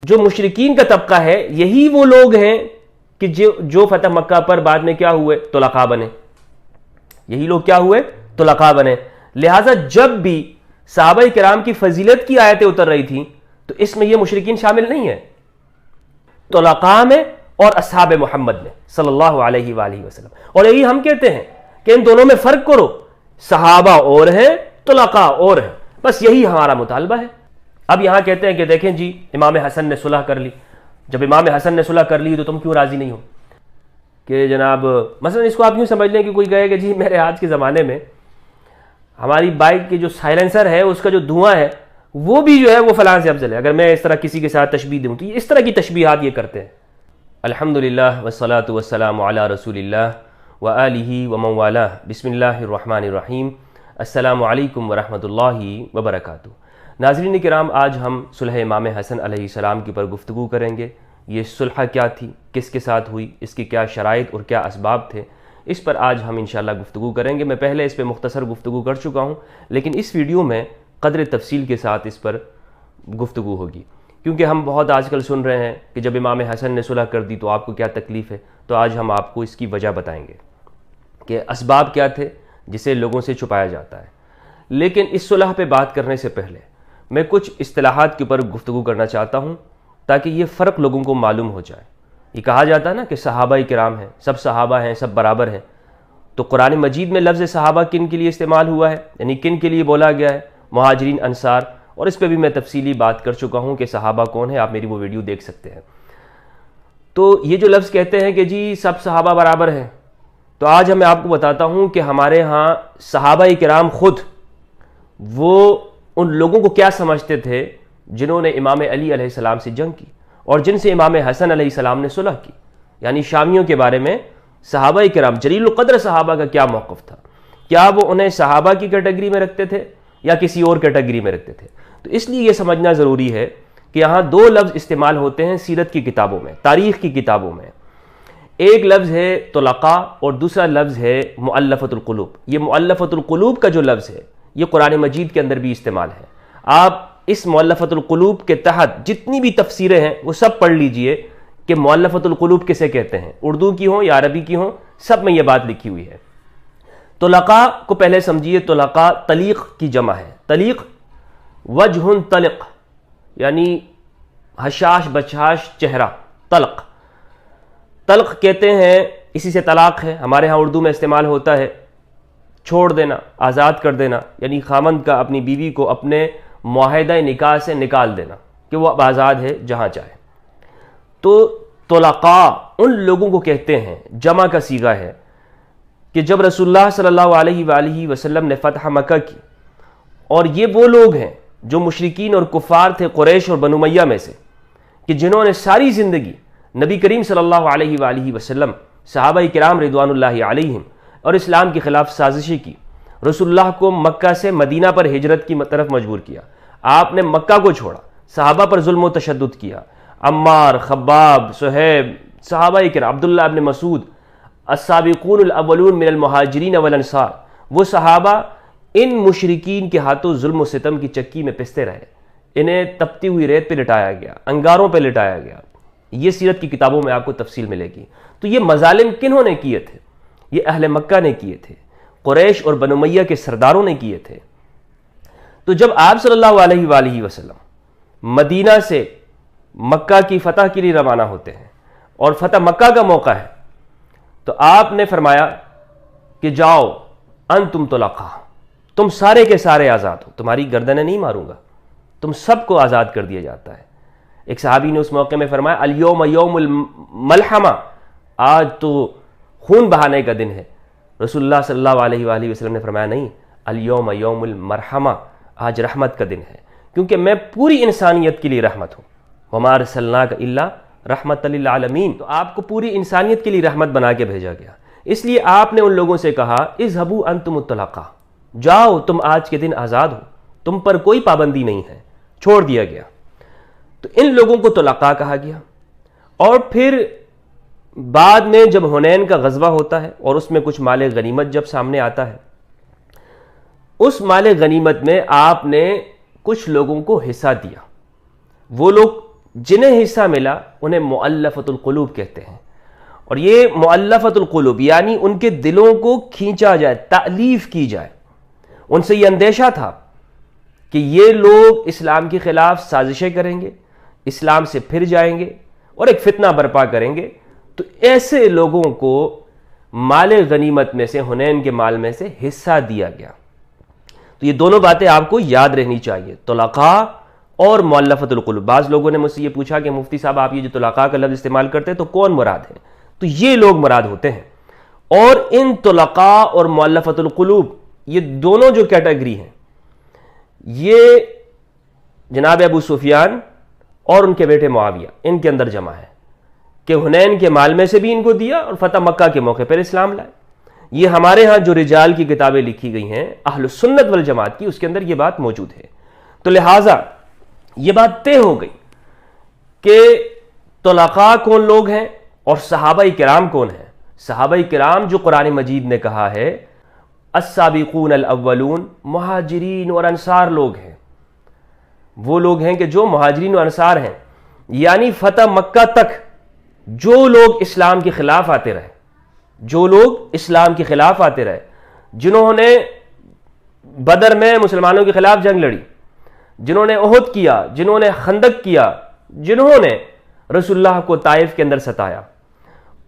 جو مشرکین کا طبقہ ہے یہی وہ لوگ ہیں کہ جو فتح مکہ پر بعد میں کیا ہوئے؟ طلقاء بنے. یہی لوگ کیا ہوئے؟ طلقاء بنے. لہٰذا جب بھی صحابہ کرام کی فضیلت کی آیتیں اتر رہی تھیں تو اس میں یہ مشرکین شامل نہیں ہیں، طلقاء میں اور اصحاب محمد میں صلی اللہ علیہ وآلہ وسلم. اور یہی ہم کہتے ہیں کہ ان دونوں میں فرق کرو، صحابہ اور ہیں، طلقاء اور ہیں، بس یہی ہمارا مطالبہ ہے. اب یہاں کہتے ہیں کہ دیکھیں جی امام حسن نے صلح کر لی. جب امام حسن نے صلح کر لی تو تم کیوں راضی نہیں ہو؟ کہ جناب مثلا اس کو آپ یوں سمجھ لیں کہ کوئی کہے کہ جی میرے آج کے زمانے میں ہماری بائک کی جو سائلنسر ہے اس کا جو دھواں ہے وہ بھی جو ہے وہ فلاں سے افضل ہے، اگر میں اس طرح کسی کے ساتھ تشبیہ دوں تو اس طرح کی تشبیہات یہ کرتے ہیں. الحمدللہ والصلاة والسلام علی رسول اللہ وآلہ ومن والہ. بسم اللہ الرحمن الرحیم. السلام علیکم ورحمۃ اللہ وبرکاتہ. ناظرین کرام، آج ہم صلح امام حسن علیہ السلام کے اوپر گفتگو کریں گے. یہ صلح کیا تھی، کس کے ساتھ ہوئی، اس کے کیا شرائط اور کیا اسباب تھے، اس پر آج ہم انشاءاللہ گفتگو کریں گے. میں پہلے اس پہ مختصر گفتگو کر چکا ہوں، لیکن اس ویڈیو میں قدر تفصیل کے ساتھ اس پر گفتگو ہوگی، کیونکہ ہم بہت آج کل سن رہے ہیں کہ جب امام حسن نے صلح کر دی تو آپ کو کیا تکلیف ہے. تو آج ہم آپ کو اس کی وجہ بتائیں گے کہ اسباب کیا تھے جسے لوگوں سے چھپایا جاتا ہے. لیکن اس صلح پہ بات کرنے سے پہلے میں کچھ اصطلاحات کے اوپر گفتگو کرنا چاہتا ہوں تاکہ یہ فرق لوگوں کو معلوم ہو جائے. یہ کہا جاتا ہے نا کہ صحابہ کرام ہیں، سب صحابہ ہیں، سب برابر ہیں. تو قرآن مجید میں لفظ صحابہ کن کے لیے استعمال ہوا ہے، یعنی کن کے لیے بولا گیا ہے؟ مہاجرین، انصار. اور اس پہ بھی میں تفصیلی بات کر چکا ہوں کہ صحابہ کون ہیں، آپ میری وہ ویڈیو دیکھ سکتے ہیں. تو یہ جو لفظ کہتے ہیں کہ جی سب صحابہ برابر ہیں، تو آج میں آپ کو بتاتا ہوں کہ ہمارے ہاں صحابہ کرام خود وہ ان لوگوں کو کیا سمجھتے تھے جنہوں نے امام علی علیہ السلام سے جنگ کی اور جن سے امام حسن علیہ السلام نے صلح کی. یعنی شامیوں کے بارے میں صحابہ کرام، جلیل القدر صحابہ کا کیا موقف تھا؟ کیا وہ انہیں صحابہ کی کیٹیگری میں رکھتے تھے یا کسی اور کیٹیگری میں رکھتے تھے؟ تو اس لیے یہ سمجھنا ضروری ہے کہ یہاں دو لفظ استعمال ہوتے ہیں سیرت کی کتابوں میں، تاریخ کی کتابوں میں. ایک لفظ ہے طلقاء اور دوسرا لفظ ہے مؤلفۃ القلوب. یہ مؤلفۃ القلوب کا جو لفظ ہے یہ قرآن مجید کے اندر بھی استعمال ہے. آپ اس مؤلفۃ القلوب کے تحت جتنی بھی تفسیریں ہیں وہ سب پڑھ لیجئے کہ مؤلفۃ القلوب کسے کہتے ہیں، اردو کی ہوں یا عربی کی ہوں، سب میں یہ بات لکھی ہوئی ہے. طلقاء کو پہلے سمجھیے. طلقاء طلیق کی جمع ہے. طلیق وجہ طلق، یعنی حشاش بچاش چہرہ، طلق. طلق کہتے ہیں، اسی سے طلاق ہے، ہمارے ہاں اردو میں استعمال ہوتا ہے چھوڑ دینا، آزاد کر دینا، یعنی خامند کا اپنی بیوی کو اپنے معاہدہ نکاح سے نکال دینا کہ وہ اب آزاد ہے جہاں چاہے. تو طلقاء ان لوگوں کو کہتے ہیں، جمع کا صیغہ ہے، کہ جب رسول اللہ صلی اللہ علیہ وآلہ وسلم نے فتح مکہ کی، اور یہ وہ لوگ ہیں جو مشرکین اور کفار تھے قریش اور بنو امیہ میں سے، کہ جنہوں نے ساری زندگی نبی کریم صلی اللہ علیہ وآلہ وسلم، صحابہ کرام رضوان اللہ علیہم اور اسلام کے خلاف سازشیں کی، رسول اللہ کو مکہ سے مدینہ پر ہجرت کی طرف مجبور کیا. آپ نے مکہ کو چھوڑا، صحابہ پر ظلم و تشدد کیا. عمار، خباب، صہیب، صحابہ کرام، عبداللہ ابن مسعود، السابقون الاولون من المہاجرین والانصار، وہ صحابہ ان مشرکین کے ہاتھوں ظلم و ستم کی چکی میں پستے رہے. انہیں تپتی ہوئی ریت پہ لٹایا گیا، انگاروں پہ لٹایا گیا. یہ سیرت کی کتابوں میں آپ کو تفصیل ملے گی. تو یہ مظالم کنہوں نے کیے تھے؟ یہ اہل مکہ نے کیے تھے، قریش اور بنو امیہ کے سرداروں نے کیے تھے. تو جب آپ صلی اللہ علیہ وآلہ وسلم مدینہ سے مکہ کی فتح کے لیے روانہ ہوتے ہیں اور فتح مکہ کا موقع ہے، تو آپ نے فرمایا کہ جاؤ انتم طلقاء، تم سارے کے سارے آزاد ہو، تمہاری گردنیں نہیں ماروں گا، تم سب کو آزاد کر دیا جاتا ہے. ایک صحابی نے اس موقع میں فرمایا الیوم یوم الملحمہ، آج تو خون بہانے کا دن ہے. رسول اللہ صلی اللہ علیہ وآلہ وسلم نے فرمایا نہیں، الیوم یوم المرحمہ، آج رحمت کا دن ہے، کیونکہ میں پوری انسانیت کے لیے رحمت ہوں. وما ارسلناک الا رحمت للعالمین، تو آپ کو پوری انسانیت کے لیے رحمت بنا کے بھیجا گیا. اس لیے آپ نے ان لوگوں سے کہا اذهبوا انتم الطلقاء، جاؤ تم آج کے دن آزاد ہو، تم پر کوئی پابندی نہیں ہے، چھوڑ دیا گیا. تو ان لوگوں کو طلقاء کہا گیا. اور پھر بعد میں جب حنین کا غزوہ ہوتا ہے اور اس میں کچھ مال غنیمت جب سامنے آتا ہے، اس مال غنیمت میں آپ نے کچھ لوگوں کو حصہ دیا. وہ لوگ جنہیں حصہ ملا انہیں مؤلفۃ القلوب کہتے ہیں. اور یہ مؤلفۃ القلوب یعنی ان کے دلوں کو کھینچا جائے، تألیف کی جائے. ان سے یہ اندیشہ تھا کہ یہ لوگ اسلام کے خلاف سازشیں کریں گے، اسلام سے پھر جائیں گے اور ایک فتنہ برپا کریں گے. تو ایسے لوگوں کو مال غنیمت میں سے، حنین کے مال میں سے حصہ دیا گیا. تو یہ دونوں باتیں آپ کو یاد رہنی چاہیے، طلقاء اور مؤلفۃ القلوب. بعض لوگوں نے مجھ سے یہ پوچھا کہ مفتی صاحب آپ یہ جو طلقاء کا لفظ استعمال کرتے ہیں تو کون مراد ہے؟ تو یہ لوگ مراد ہوتے ہیں. اور ان طلقاء اور مؤلفۃ القلوب یہ دونوں جو کیٹیگری ہیں، یہ جناب ابو سفیان اور ان کے بیٹے معاویہ ان کے اندر جمع ہے کہ حنین کے مال میں سے بھی ان کو دیا اور فتح مکہ کے موقع پر اسلام لائے. یہ ہمارے ہاں جو رجال کی کتابیں لکھی گئی ہیں اہل سنت والجماعت کی، اس کے اندر یہ بات موجود ہے. تو لہٰذا یہ بات طے ہو گئی کہ طلقاء کون لوگ ہیں اور صحابہ کرام کون ہیں. صحابہ کرام جو قرآن مجید نے کہا ہے السابقون الاولون، مہاجرین اور انصار لوگ ہیں. وہ لوگ ہیں کہ جو مہاجرین و انصار ہیں، یعنی فتح مکہ تک جو لوگ اسلام کے خلاف آتے رہے، جو لوگ اسلام کے خلاف آتے رہے، جنہوں نے بدر میں مسلمانوں کے خلاف جنگ لڑی، جنہوں نے احد کیا، جنہوں نے خندق کیا، جنہوں نے رسول اللہ کو طائف کے اندر ستایا،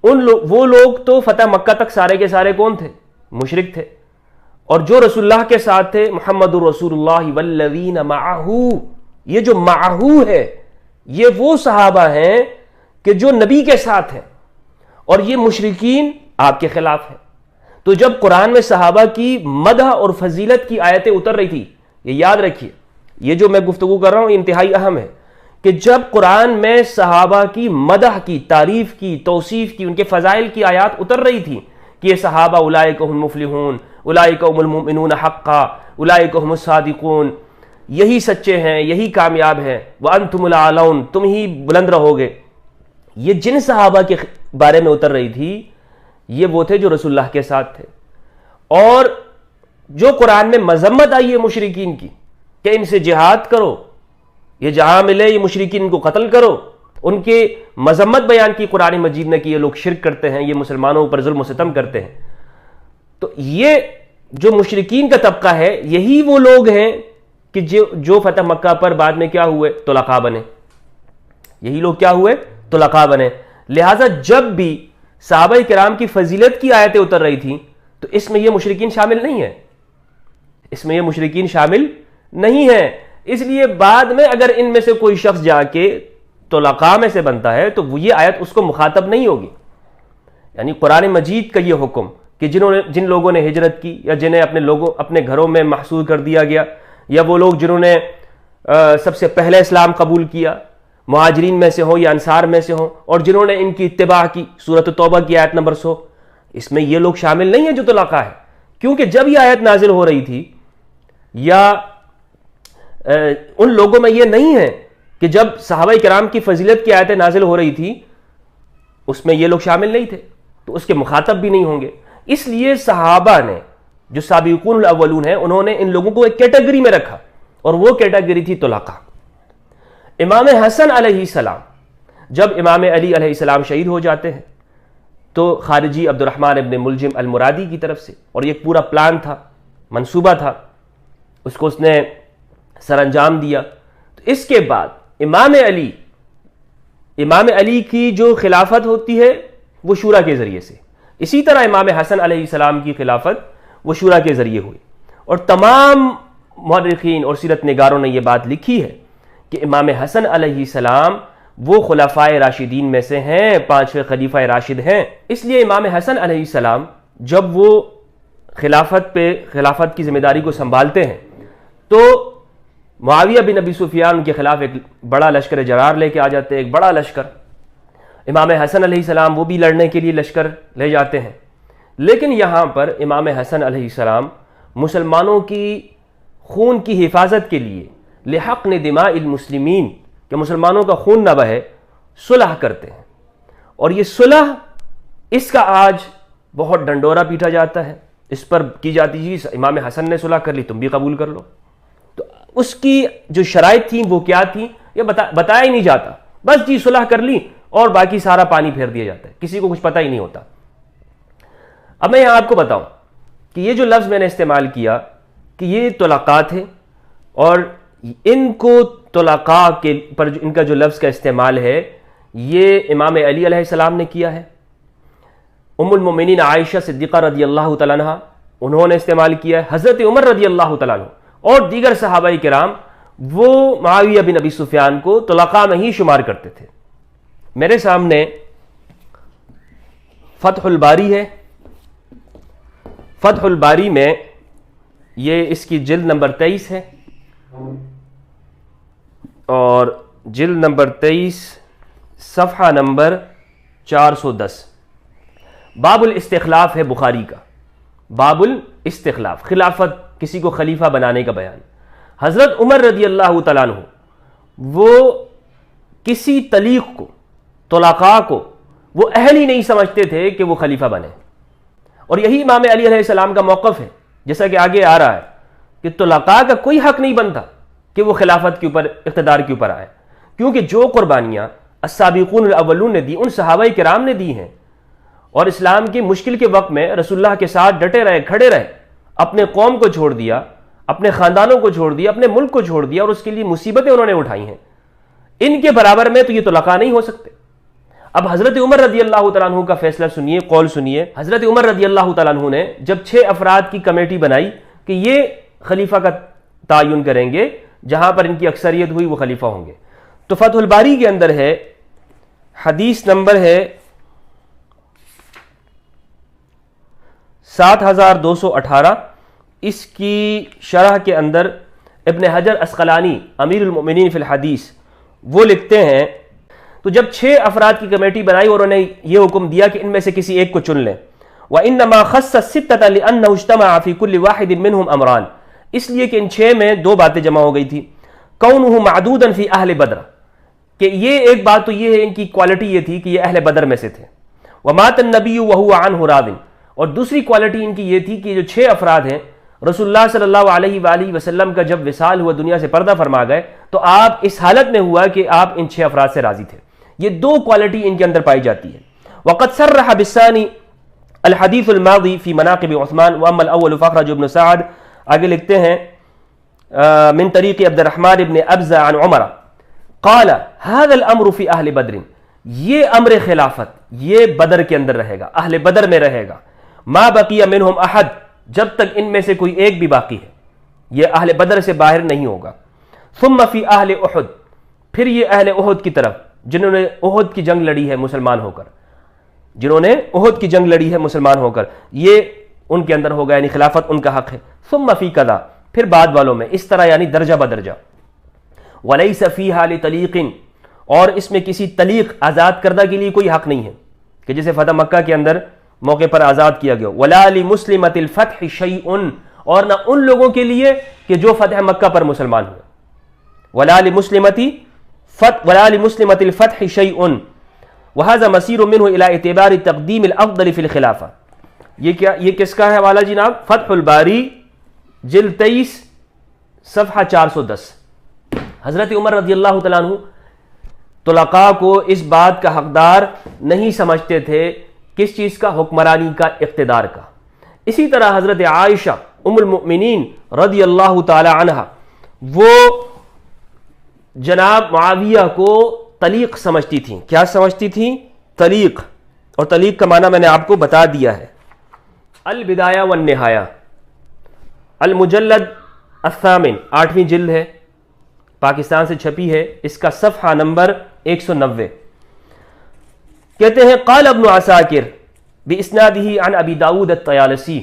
وہ لوگ تو فتح مکہ تک سارے کے سارے کون تھے؟ مشرک تھے. اور جو رسول اللہ کے ساتھ تھے محمد رسول اللہ والذین معہ، یہ جو معہ ہے یہ وہ صحابہ ہیں کہ جو نبی کے ساتھ ہیں، اور یہ مشرکین آپ کے خلاف ہیں. تو جب قرآن میں صحابہ کی مدح اور فضیلت کی آیتیں اتر رہی تھی، یہ یاد رکھیے، یہ جو میں گفتگو کر رہا ہوں انتہائی اہم ہے کہ جب قرآن میں صحابہ کی مدح کی، تعریف کی، توصیف کی، ان کے فضائل کی آیات اتر رہی تھی کہ یہ صحابہ اولئک هم المفلحون، اولئک هم المؤمنون حقا، اولئک هم الصادقون، یہی سچے ہیں، یہی کامیاب ہیں، وانتم الاعلون، تم ہی بلند رہو گے. یہ جن صحابہ کے بارے میں اتر رہی تھی یہ وہ تھے جو رسول اللہ کے ساتھ تھے. اور جو قرآن میں مذمت آئی ہے مشرکین کی کہ ان سے جہاد کرو، یہ جہاں ملے یہ مشرکین ان کو قتل کرو، ان کے مذمت بیان کی قرآن مجید نے کہ یہ لوگ شرک کرتے ہیں، یہ مسلمانوں پر ظلم و ستم کرتے ہیں. تو یہ جو مشرکین کا طبقہ ہے یہی وہ لوگ ہیں کہ جو فتح مکہ پر بعد میں کیا ہوئے؟ طلقاء بنے. یہی لوگ کیا ہوئے؟ طلقاء بنے. لہٰذا جب بھی صحابہ کرام کی فضیلت کی آیتیں اتر رہی تھیں تو اس میں یہ مشرکین شامل نہیں ہیں، اس میں یہ مشرکین شامل نہیں ہیں. اس لیے بعد میں اگر ان میں سے کوئی شخص جا کے طلقاء میں سے بنتا ہے تو وہ یہ آیت اس کو مخاطب نہیں ہوگی. یعنی قرآن مجید کا یہ حکم کہ جن لوگوں نے ہجرت کی یا جنہیں اپنے گھروں میں محصور کر دیا گیا، یا وہ لوگ جنہوں نے سب سے پہلے اسلام قبول کیا، مہاجرین میں سے ہوں یا انصار میں سے ہوں، اور جنہوں نے ان کی اتباع کی، سورۃ توبہ کی آیت نمبر 100، اس میں یہ لوگ شامل نہیں ہیں جو طلقاء ہے. کیونکہ جب یہ آیت نازل ہو رہی تھی یا ان لوگوں میں یہ نہیں ہے کہ جب صحابہ کرام کی فضیلت کی آیتیں نازل ہو رہی تھی اس میں یہ لوگ شامل نہیں تھے تو اس کے مخاطب بھی نہیں ہوں گے. اس لیے صحابہ نے جو سابقون الاولون ہیں انہوں نے ان لوگوں کو ایک کیٹیگری میں رکھا اور وہ کیٹیگری تھی طلقاء. امام حسن علیہ السلام، جب امام علی علیہ السلام شہید ہو جاتے ہیں تو خارجی عبد الرحمن ابن ملجم المرادی کی طرف سے، اور یہ پورا پلان تھا، منصوبہ تھا، اس کو اس نے سر انجام دیا. تو اس کے بعد امام علی کی جو خلافت ہوتی ہے وہ شورا کے ذریعے سے، اسی طرح امام حسن علیہ السلام کی خلافت وہ شورا کے ذریعے ہوئی. اور تمام مورخین اور سیرت نگاروں نے یہ بات لکھی ہے کہ امام حسن علیہ السلام وہ خلفائے راشدین میں سے ہیں، 5ویں خلیفہ راشد ہیں. اس لیے امام حسن علیہ السلام جب وہ خلافت کی ذمہ داری کو سنبھالتے ہیں تو معاویہ بن ابی سفیان کے خلاف ایک بڑا لشکر جرار لے کے آ جاتے ہیں، ایک بڑا لشکر. امام حسن علیہ السلام وہ بھی لڑنے کے لیے لشکر لے جاتے ہیں. لیکن یہاں پر امام حسن علیہ السلام مسلمانوں کی خون کی حفاظت کے لیے لحقن دماء المسلمین، کہ مسلمانوں کا خون نہ بہے، صلح کرتے ہیں. اور یہ صلح اس کا آج بہت ڈنڈورا پیٹا جاتا ہے، اس پر کی جاتی چیز امام حسن نے صلح کر لی تم بھی قبول کر لو. تو اس کی جو شرائط تھیں وہ کیا تھیں یہ بتایا ہی نہیں جاتا. بس جی صلح کر لی اور باقی سارا پانی پھیر دیا جاتا ہے، کسی کو کچھ پتہ ہی نہیں ہوتا۔ اب میں یہاں آپ کو بتاؤں کہ یہ جو لفظ میں نے استعمال کیا کہ یہ طلاقات ہے، اور ان کو طلاقاء کے پر ان کا جو لفظ کا استعمال ہے یہ امام علی علیہ السلام نے کیا ہے، ام المؤمنین عائشہ صدیقہ رضی اللہ تعالیٰ عنہ انہوں نے استعمال کیا ہے، حضرت عمر رضی اللہ تعالیٰ عنہ اور دیگر صحابہ کرام وہ معاویہ بن ابی سفیان کو طلاقاء میں ہی شمار کرتے تھے۔ میرے سامنے فتح الباری ہے، فتح الباری میں یہ اس کی جلد نمبر 23 ہے، اور جلد نمبر 23 صفحہ نمبر 410، باب الاستخلاف ہے بخاری کا، باب الاستخلاف، خلافت، کسی کو خلیفہ بنانے کا بیان۔ حضرت عمر رضی اللہ تعالیٰ عنہ وہ کسی طلیق کو، طلاقاء کو وہ اہل ہی نہیں سمجھتے تھے کہ وہ خلیفہ بنے، اور یہی امام علی علیہ السلام کا موقف ہے، جیسا کہ آگے آ رہا ہے کہ طلاقاء کا کوئی حق نہیں بنتا کہ وہ خلافت کے اوپر، اقتدار کے اوپر آئے، کیونکہ جو قربانیاں السابقون الاولون نے دی، ان صحابہ کرام نے دی ہیں، اور اسلام کی مشکل کے وقت میں رسول اللہ کے ساتھ ڈٹے رہے، کھڑے رہے، اپنے قوم کو چھوڑ دیا، اپنے خاندانوں کو چھوڑ دیا، اپنے ملک کو چھوڑ دیا، اور اس کے لیے مصیبتیں انہوں نے اٹھائی ہیں، ان کے برابر میں تو یہ طلاقاء نہیں ہو سکتے۔ اب حضرت عمر رضی اللہ تعالیٰ عنہ کا فیصلہ سنیے، قول سنیے۔ حضرت عمر رضی اللہ تعالیٰ عنہ نے جب 6 افراد کی کمیٹی بنائی کہ یہ خلیفہ کا تعین کریں گے، جہاں پر ان کی اکثریت ہوئی وہ خلیفہ ہوں گے، تو فتح الباری کے اندر ہے، حدیث نمبر ہے 7218، اس کی شرح کے اندر ابن حجر عسقلانی امیر المؤمنین فی الحدیث وہ لکھتے ہیں، تو جب 6 افراد کی کمیٹی بنائی اور انہوں نے یہ حکم دیا کہ ان میں سے کسی ایک کو چن لیں، وَإِنَّمَا خَصَّ السِّتَّةَ لِأَنَّهُ اجْتَمَعَ فِي كُلِّ وَاحِدٍ مِّنْهُمْ أَمْرَانِ، اس لیے کہ ان 6 میں 2 باتیں جمع ہو گئی تھی، كَوْنُهُ مَعْدُودًا فِي أَهْلِ بدر، کہ یہ ایک بات تو یہ ہے ان کی کوالٹی یہ تھی کہ یہ اہل بدر میں سے تھے، وَمَاتَ النَّبِيُّ وَهُوَ عَنْهُ رَاضٍ، اور دوسری کوالٹی ان کی یہ تھی کہ جو 6 افراد ہیں رسول اللہ صلی اللہ علیہ وآلہ وسلم کا جب وصال ہوا، دنیا سے پردہ فرما گئے، تو آپ اس حالت میں ہوا کہ آپ ان 6 افراد سے راضی تھے۔ یہ 2 کوالٹی ان کے اندر پائی جاتی ہے۔ وقد صرح بالثاني الحديث الماضي في مناقب عثمان واما الاول فاخرج ابن سعد، آگے لکھتے ہیں من طریق عبد الرحمن ابن ابزہ عن عمر قال هذا الامر في اہل بدر، یہ امر خلافت یہ بدر کے اندر رہے گا، اہل بدر میں رہے گا، ما بقی منهم احد، جب تک ان میں سے کوئی ایک بھی باقی ہے، یہ اہل بدر سے باہر نہیں ہوگا۔ ثم في اہل احد، پھر یہ اہل احد کی طرف، جنہوں نے احد کی جنگ لڑی ہے مسلمان ہو کر، جنہوں نے احد کی جنگ لڑی ہے مسلمان ہو کر، یہ ان کے اندر ہوگا، یعنی خلافت ان کا حق ہے۔ ثم فی کذا، پھر بعد والوں میں، اس طرح یعنی درجہ بدرجہ۔ ولیس فیہا لطلیق، اور اس میں کسی طلیق آزاد کردہ کے لیے کوئی حق نہیں ہے کہ جسے فتح مکہ کے اندر موقع پر آزاد کیا گیا۔ ولا لمسلمۃ الفتح شیء، اور نہ ان لوگوں کے لیے کہ جو فتح مکہ پر مسلمان ہوئے۔ ولا لمسلمۃ الفتح شیء وهذا مسیر منه الى اعتبار تقدیم الافضل فی الخلافہ۔ یہ کس کا ہے حوالہ جناب؟ فتح الباری جلد 23 صفحہ 410۔ حضرت عمر رضی اللہ تعالیٰ عنہ طلقاء کو اس بات کا حقدار نہیں سمجھتے تھے، کس چیز کا؟ حکمرانی کا، اقتدار کا۔ اسی طرح حضرت عائشہ ام المؤمنین رضی اللہ تعالی عنہ وہ جناب معاویہ کو طلیق سمجھتی تھیں۔ کیا سمجھتی تھیں؟ طلیق، اور طلیق کا معنی میں نے آپ کو بتا دیا ہے۔ البدایہ والنہایہ، المجلد الثامن، 8ویں جلد ہے، پاکستان سے چھپی ہے، اس کا صفحہ نمبر 190۔ کہتے ہیں قال ابن عساکر باسنادہ عن ابی داود الطیالسی،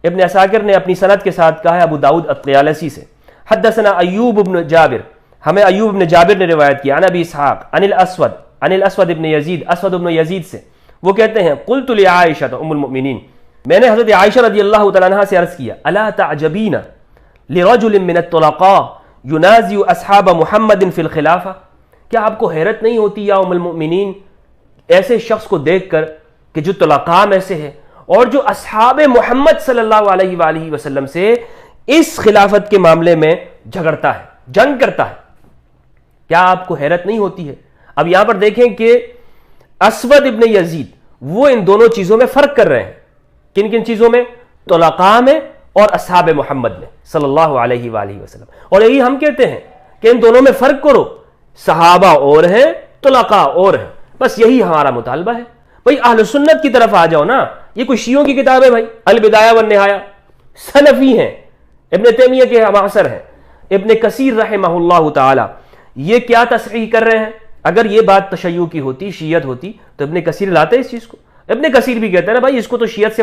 ابن عساکر نے اپنی سند کے ساتھ کہا ہے ابو داود الطیالسی سے، حدثنا ایوب بن جابر، ہمیں ایوب بن جابر نے روایت کیا، عن ابی اسحاق عن الاسود ابن یزید، اسود ابن یزید سے، وہ کہتے ہیں قلت لعائشہ ام المؤمنین، میں نے حضرت عائشہ رضی اللہ تعالیٰ عنہ سے عرض کیا، الا تعجبین لرجل من الطلقاء ینازع اصحاب محمد فی الخلافہ، کیا آپ کو حیرت نہیں ہوتی یا ام المؤمنین ایسے شخص کو دیکھ کر کہ جو طلقاء میں سے ہے اور جو اصحاب محمد صلی اللہ علیہ وآلہ وسلم سے اس خلافت کے معاملے میں جھگڑتا ہے، جنگ کرتا ہے؟ کیا آپ کو حیرت نہیں ہوتی ہے؟ اب یہاں پر دیکھیں کہ اسود ابن یزید وہ ان دونوں چیزوں میں فرق کر رہے ہیں. کن کن چیزوں میں؟ طلقاء میں اور اصحاب محمد میں صلی اللہ علیہ وآلہ وسلم. اور یہی ہم کہتے ہیں کہ ان دونوں میں فرق کرو، صحابہ اور ہیں، طلقاء اور ہیں، بس یہی ہمارا مطالبہ ہے. بھائی اہل سنت کی طرف آ جاؤ نا. یہ کوئی شیعوں کی کتاب ہے بھائی؟ البدایہ والنہایہ سلفی ہیں، ابن تیمیہ کے معاصر ہیں. ابن کثیر رحمہ اللہ تعالی یہ کیا تصحیح کر رہے ہیں؟ اگر یہ بات تشیع کی ہوتی، شیعت ہوتی، تو ابن کثیر لاتے اس چیز کو. ابن کثیر بھی کہتے ہیں نا بھائی اس کو تو شیعت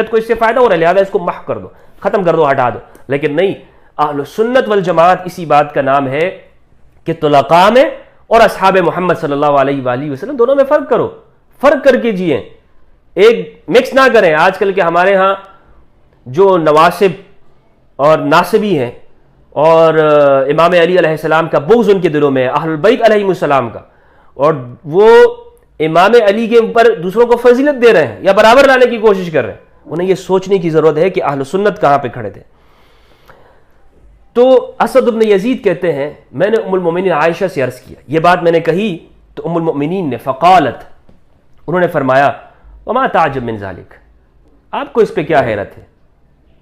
کو اس سے فائدہ ہو رہا ہے، لہذا اس کو محو کر دو، ختم کر دو، ہٹا دو. لیکن نہیں، اہل سنت والجماعت اسی بات کا نام ہے کہ طلقاء میں اور اصحاب محمد صلی اللہ علیہ وآلہ وسلم دونوں میں فرق کرو، فرق کر کے جئیں، ایک مکس نہ کریں. آج کل کے ہمارے ہاں جو نواسب اور ناصبی ہیں اور امام علی علیہ السلام کا بغض ان کے دلوں میں ہے، اہل البیت علیہ السلام کا، اور وہ امام علی کے اوپر دوسروں کو فضیلت دے رہے ہیں یا برابر لانے کی کوشش کر رہے ہیں. انہیں یہ سوچنے کی ضرورت ہے کہ اہل سنت کہاں پہ کھڑے تھے. تو اسد بن یزید کہتے ہیں میں نے ام المؤمنین عائشہ سے عرض کیا، یہ بات میں نے کہی تو ام المؤمنین نے فقالت، انہوں نے فرمایا وما تعجب من ذلک، آپ کو اس پہ کیا حیرت ہے؟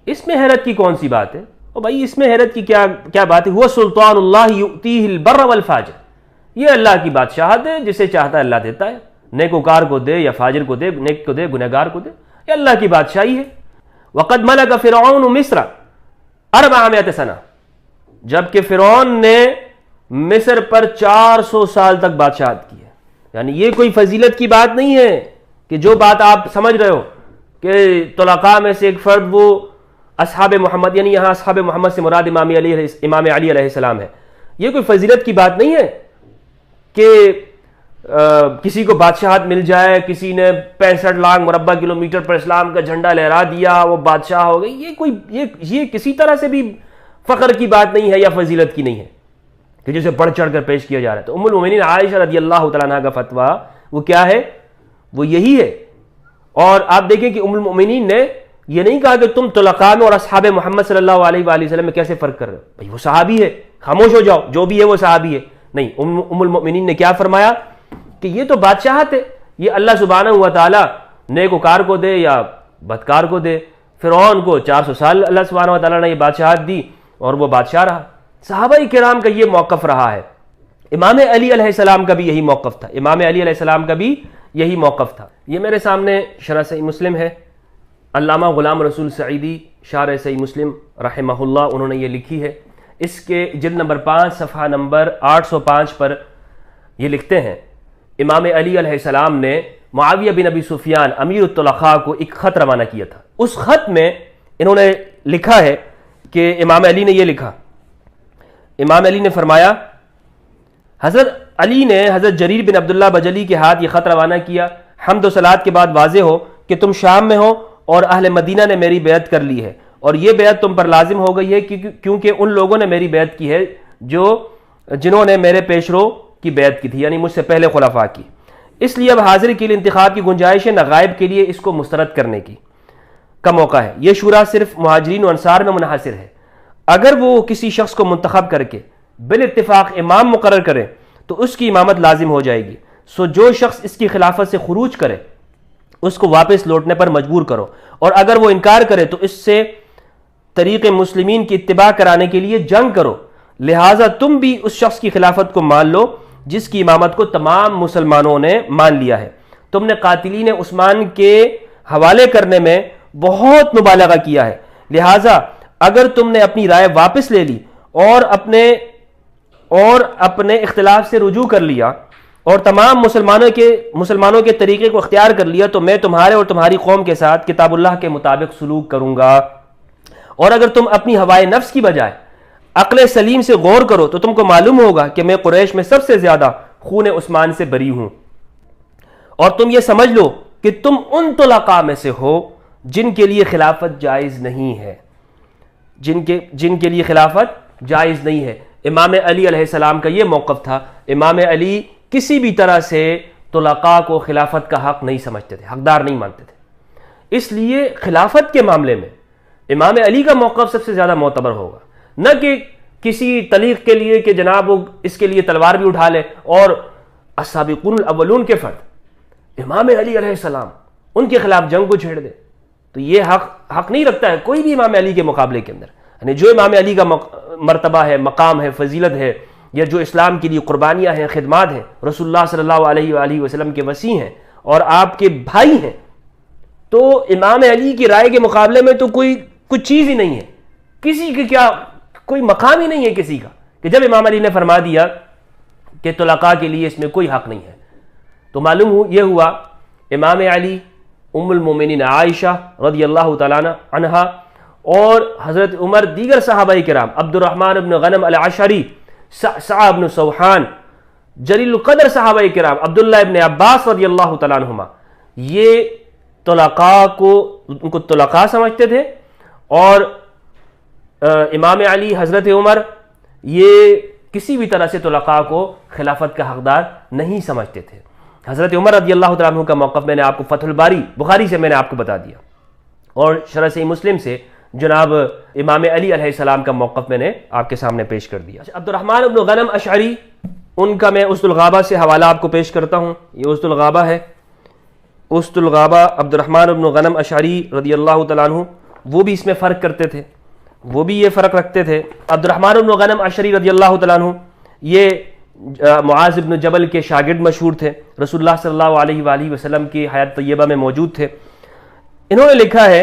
اس میں حیرت کی کون سی بات ہے؟ اور بھائی اس میں حیرت کی کیا بات ہے؟ وہ سلطان اللہ یؤتیہ البر والفاجر، یہ اللہ کی بادشاہت ہے، جسے چاہتا ہے اللہ دیتا ہے، نیکوکار کو دے یا فاجر کو دے، نیک کو دے گنہگار کو دے، یہ اللہ کی بادشاہی ہے. وقد ملک فرعون مصر 400 سنہ، جبکہ فرعون نے مصر پر 400 سال تک بادشاہت کی ہے. یعنی یہ کوئی فضیلت کی بات نہیں ہے کہ جو بات آپ سمجھ رہے ہو کہ طلقاء میں سے ایک فرد وہ اصحاب محمد، یعنی یہاں اصحاب محمد سے مراد امام علی علیہ السلام ہے. یہ کوئی فضیلت کی بات نہیں ہے کہ کسی کو بادشاہت مل جائے، کسی نے 65 لاکھ مربع کلومیٹر پر اسلام کا جھنڈا لہرا دیا، وہ بادشاہ ہو گئی. یہ کسی طرح سے بھی فخر کی بات نہیں ہے یا فضیلت کی نہیں ہے کہ جسے بڑھ چڑھ کر پیش کیا جا رہا ہے. تو ام المؤمنین عائشہ رضی اللہ تعالیٰ عنہ کا فتویٰ وہ کیا ہے؟ وہ یہی ہے. اور آپ دیکھیں کہ ام المؤمنین نے یہ نہیں کہا کہ تم طلقاء میں اور اصحاب محمد صلی اللہ علیہ وآلہ وسلم میں کیسے فرق کر رہے ہو، بھائی وہ صحابی ہے، خاموش ہو جاؤ، جو بھی ہے وہ صحابی ہے. نہیں، ام المؤمنین نے کیا فرمایا کہ یہ تو بادشاہت ہے، یہ اللہ سبحانہ و تعالیٰ نیکوکار کو دے یا بدکار کو دے. فرعون کو 400 سال اللہ سبحانہ و تعالیٰ نے یہ بادشاہت دی اور وہ بادشاہ رہا. صحابہ کرام کا یہ موقف رہا ہے. امام علی علیہ السلام کا بھی یہی موقف تھا، امام علی علیہ السلام کا بھی یہی موقف تھا. یہ میرے سامنے شرح صحیح مسلم ہے، علامہ غلام رسول سعیدی شارح صحیح مسلم رحمہ اللہ انہوں نے یہ لکھی ہے. اس کے جلد نمبر 5 صفحہ نمبر 805 پر یہ لکھتے ہیں امام علی علیہ السلام نے معاویہ بن ابی سفیان امیر الطلقاء کو ایک خط روانہ کیا تھا. اس خط میں انہوں نے لکھا ہے کہ امام علی نے یہ لکھا، امام علی نے فرمایا حضرت علی نے حضرت جریر بن عبداللہ بجلی کے ہاتھ یہ خط روانہ کیا، حمد و صلات کے بعد واضح ہو کہ تم شام میں ہو اور اہل مدینہ نے میری بیعت کر لی ہے، اور یہ بیعت تم پر لازم ہو گئی ہے کیونکہ ان لوگوں نے میری بیعت کی ہے جنہوں نے میرے پیشرو کی بیعت کی تھی، یعنی مجھ سے پہلے خلفاء کی. اس لیے اب حاضر کے لیے انتخاب کی گنجائش ہے، نہ غائب کے لیے اس کو مسترد کرنے کا موقع ہے. یہ شورا صرف مہاجرین و انصار میں منحصر ہے. اگر وہ کسی شخص کو منتخب کر کے بالاتفاق امام مقرر کرے تو اس کی امامت لازم ہو جائے گی. سو جو شخص اس کی خلافت سے خروج کرے اس کو واپس لوٹنے پر مجبور کرو، اور اگر وہ انکار کرے تو اس سے طریق مسلمین کی اتباع کرانے کے لیے جنگ کرو. لہٰذا تم بھی اس شخص کی خلافت کو مان لو جس کی امامت کو تمام مسلمانوں نے مان لیا ہے. تم نے قاتلین عثمان کے حوالے کرنے میں بہت مبالغہ کیا ہے، لہٰذا اگر تم نے اپنی رائے واپس لے لی اور اپنے اختلاف سے رجوع کر لیا اور تمام مسلمانوں کے طریقے کو اختیار کر لیا تو میں تمہارے اور تمہاری قوم کے ساتھ کتاب اللہ کے مطابق سلوک کروں گا. اور اگر تم اپنی ہوائے نفس کی بجائے عقل سلیم سے غور کرو تو تم کو معلوم ہوگا کہ میں قریش میں سب سے زیادہ خون عثمان سے بری ہوں، اور تم یہ سمجھ لو کہ تم ان طلقاء میں سے ہو جن کے لیے خلافت جائز نہیں ہے، جن کے لیے خلافت جائز نہیں ہے. امام علی علیہ السلام کا یہ موقف تھا. امام علی کسی بھی طرح سے طلقاء کو خلافت کا حق نہیں سمجھتے تھے، حقدار نہیں مانتے تھے. اس لیے خلافت کے معاملے میں امام علی کا موقف سب سے زیادہ معتبر ہوگا، نہ کہ کسی طلیق کے لیے کہ جناب وہ اس کے لیے تلوار بھی اٹھا لے اور السابقون الاولون کے فرد امام علی علیہ السلام ان کے خلاف جنگ کو چھیڑ دے تو یہ حق نہیں رکھتا ہے کوئی بھی امام علی کے مقابلے کے اندر. یعنی جو امام علی کا مرتبہ ہے، مقام ہے، فضیلت ہے، یا جو اسلام کے لیے قربانیاں ہیں، خدمات ہیں، رسول اللہ صلی اللہ علیہ وآلہ وسلم کے وصی ہیں اور آپ کے بھائی ہیں، تو امام علی کی رائے کے مقابلے میں تو کوئی چیز ہی نہیں ہے، کسی کے کیا کوئی مقام ہی نہیں ہے کسی کا، کہ جب امام علی نے فرما دیا کہ طلقاء کے لیے اس میں کوئی حق نہیں ہے تو معلوم یہ ہوا امام علی، ام المومنین عائشہ رضی اللہ تعالیٰ عنہا اور حضرت عمر، دیگر صحابہ کرام، عبد الرحمن بن غنم العشری، سعد بن سوحان، جلیل القدر صحابہ کرام، عبداللہ ابن عباس رضی اللہ تعالیٰ عنہما، یہ طلقاء کو ان کو طلقاء سمجھتے تھے اور امام علی، حضرت عمر یہ کسی بھی طرح سے طلقاء کو خلافت کا حقدار نہیں سمجھتے تھے. حضرت عمر رضی اللہ تعالیٰ عنہ کا موقف میں نے آپ کو فتح الباری بخاری سے میں نے آپ کو بتا دیا اور شرح صحیح مسلم سے جناب امام علی علیہ السلام کا موقف میں نے آپ کے سامنے پیش کر دیا. عبد الرحمن بن غنم اشعری، ان کا میں اسد الغابہ سے حوالہ آپ کو پیش کرتا ہوں. یہ اسد الغابہ ہے، اسد الغابہ، عبد الرحمن بن غنم اشعری رضی اللہ تعالیٰ عنہ، وہ بھی اس میں فرق کرتے تھے، وہ بھی یہ فرق رکھتے تھے. عبد الرحمن بن غنم اشعری رضی اللہ تعالیٰ عنہ یہ معاذ بن جبل کے شاگرد مشہور تھے، رسول اللہ صلی اللہ علیہ وآلہ وسلم کی حیات طیبہ میں موجود تھے. انہوں نے لکھا ہے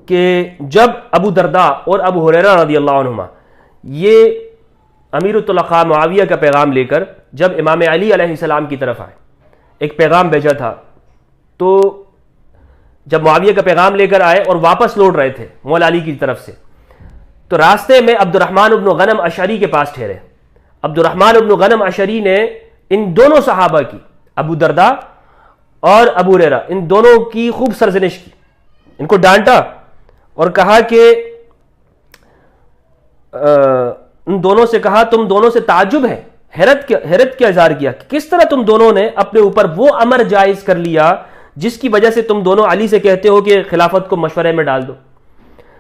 کہ جب ابو درداء اور ابو ہریرہ رضی اللہ عنہما یہ امیر الطلقاء معاویہ کا پیغام لے کر جب امام علی علیہ السلام کی طرف آئے، ایک پیغام بھیجا تھا، تو جب معاویہ کا پیغام لے کر آئے اور واپس لوٹ رہے تھے مولا علی کی طرف سے، تو راستے میں عبد الرحمن بن غنم اشعری کے پاس ٹھہرے. عبد الرحمن بن غنم اشعری نے ان دونوں صحابہ کی، ابو درداء اور ابو ہریرہ، ان دونوں کی خوب سرزنش کی، ان کو ڈانٹا اور کہا کہ ان دونوں سے کہا تم دونوں سے تعجب ہے، حیرت کا اظہار کیا کہ کس طرح تم دونوں نے اپنے اوپر وہ امر جائز کر لیا جس کی وجہ سے تم دونوں علی سے کہتے ہو کہ خلافت کو مشورے میں ڈال دو،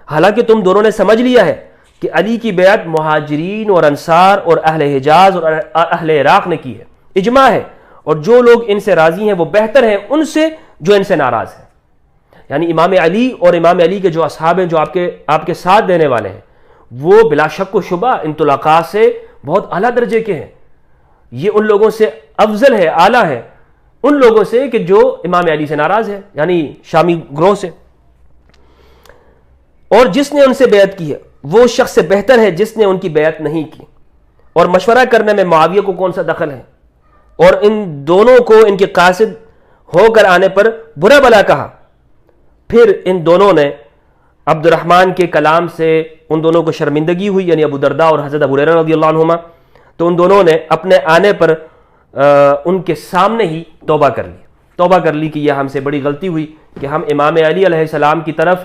حالانکہ تم دونوں نے سمجھ لیا ہے کہ علی کی بیعت مہاجرین اور انصار اور اہل حجاز اور اہل عراق نے کی ہے، اجماع ہے، اور جو لوگ ان سے راضی ہیں وہ بہتر ہیں ان سے جو ان سے ناراض ہیں. یعنی امام علی اور امام علی کے جو اصحاب ہیں، جو آپ کے ساتھ دینے والے ہیں، وہ بلا شک و شبہ ان طلقاء سے بہت اعلیٰ درجے کے ہیں. یہ ان لوگوں سے افضل ہے، اعلیٰ ہے ان لوگوں سے کہ جو امام علی سے ناراض ہے، یعنی شامی گروہ سے. اور جس نے ان سے بیعت کی ہے وہ شخص سے بہتر ہے جس نے ان کی بیعت نہیں کی. اور مشورہ کرنے میں معاویہ کو کون سا دخل ہے؟ اور ان دونوں کو ان کے قاصد ہو کر آنے پر برا بلا کہا. پھر ان دونوں نے عبد الرحمن کے کلام سے ان دونوں کو شرمندگی ہوئی، یعنی ابو درداء اور حضرت ابو ہریرہ رضی اللہ عنہما، تو ان دونوں نے اپنے آنے پر ان کے سامنے ہی توبہ کر لی کہ یہ ہم سے بڑی غلطی ہوئی کہ ہم امام علی علیہ السلام کی طرف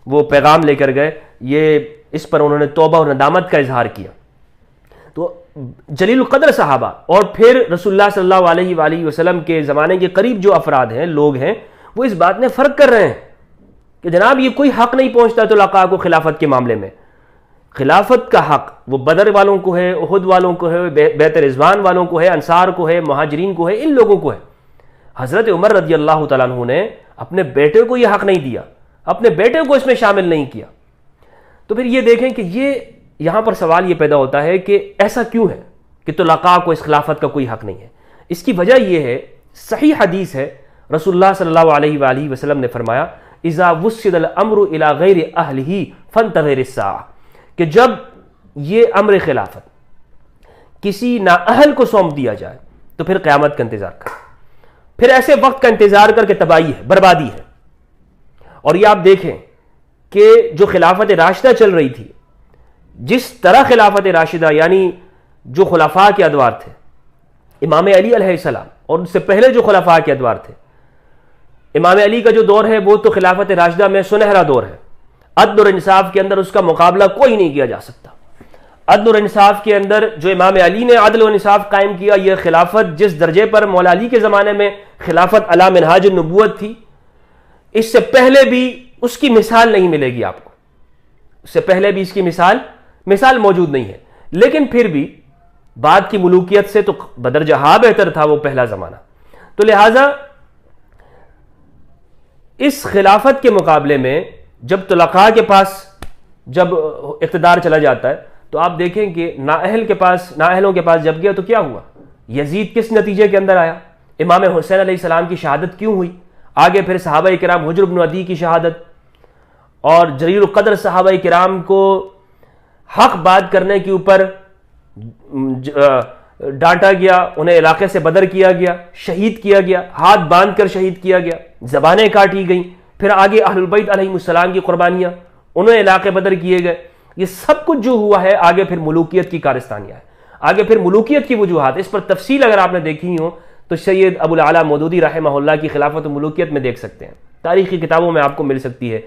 وہ پیغام لے کر گئے. یہ اس پر انہوں نے توبہ اور ندامت کا اظہار کیا. تو جلیل القدر صحابہ اور پھر رسول اللہ صلی اللہ علیہ وآلہ وسلم کے زمانے کے قریب جو افراد ہیں، لوگ ہیں، وہ اس بات میں فرق کر رہے ہیں کہ جناب یہ کوئی حق نہیں پہنچتا طلقاء کو خلافت کے معاملے میں. خلافت کا حق وہ بدر والوں کو ہے، احد والوں کو ہے، بیت رضوان والوں کو ہے، انصار کو ہے، مہاجرین کو ہے، ان لوگوں کو ہے. حضرت عمر رضی اللہ تعالیٰ عنہ نے اپنے بیٹے کو یہ حق نہیں دیا، اپنے بیٹے کو اس میں شامل نہیں کیا. تو پھر یہ دیکھیں کہ یہاں پر سوال یہ پیدا ہوتا ہے کہ ایسا کیوں ہے کہ طلقاء کو اس خلافت کا کوئی حق نہیں ہے؟ اس کی وجہ یہ ہے، صحیح حدیث ہے، رسول اللہ صلی اللہ علیہ وآلہ وسلم نے فرمایا اذا وسد الامر الى غیر اہلہ فانتظر الساعہ، کہ جب یہ امر خلافت کسی نااہل کو سونپ دیا جائے تو پھر قیامت کا انتظار کر، پھر ایسے وقت کا انتظار کر کے تباہی ہے، بربادی ہے. اور یہ آپ دیکھیں کہ جو خلافت راشدہ چل رہی تھی، جس طرح خلافت راشدہ یعنی جو خلفاء کے ادوار تھے، امام علی علیہ السلام اور اس سے پہلے جو خلفاء کے ادوار تھے، امام علی کا جو دور ہے وہ تو خلافت راشدہ میں سنہرا دور ہے. عدل اور انصاف کے اندر اس کا مقابلہ کوئی نہیں کیا جا سکتا. عدل اور انصاف کے اندر جو امام علی نے عدل و انصاف قائم کیا، یہ خلافت جس درجے پر مولا علی کے زمانے میں خلافت علی منہاج النبوت تھی، اس سے پہلے بھی اس کی مثال نہیں ملے گی آپ کو. اس سے پہلے بھی اس کی مثال موجود نہیں ہے. لیکن پھر بھی بعد کی ملوکیت سے تو بدرجہ بہتر تھا وہ پہلا زمانہ. تو لہٰذا اس خلافت کے مقابلے میں جب طلقاء کے پاس جب اقتدار چلا جاتا ہے تو آپ دیکھیں کہ نااہلوں کے پاس جب گیا تو کیا ہوا؟ یزید کس نتیجے کے اندر آیا؟ امام حسین علیہ السلام کی شہادت کیوں ہوئی؟ آگے پھر صحابہ کرام حجر بن عدی کی شہادت اور جلیل القدر صحابہ کرام کو حق بات کرنے کے اوپر ڈانٹا گیا، انہیں علاقے سے بدر کیا گیا، شہید کیا گیا، ہاتھ باندھ کر شہید کیا گیا، زبانیں کاٹی گئیں. پھر آگے اہل البیت علیہ السلام کی قربانیاں، انہیں علاقے بدر کیے گئے. یہ سب کچھ جو ہوا ہے آگے پھر ملوکیت کی کارستانیاں ہے، آگے پھر ملوکیت کی وجوہات. اس پر تفصیل اگر آپ نے دیکھی ہو تو سید ابو الاعلیٰ مودودی رحمہ اللہ کی خلافت و ملوکیت میں دیکھ سکتے ہیں. تاریخی کتابوں میں آپ کو مل سکتی ہے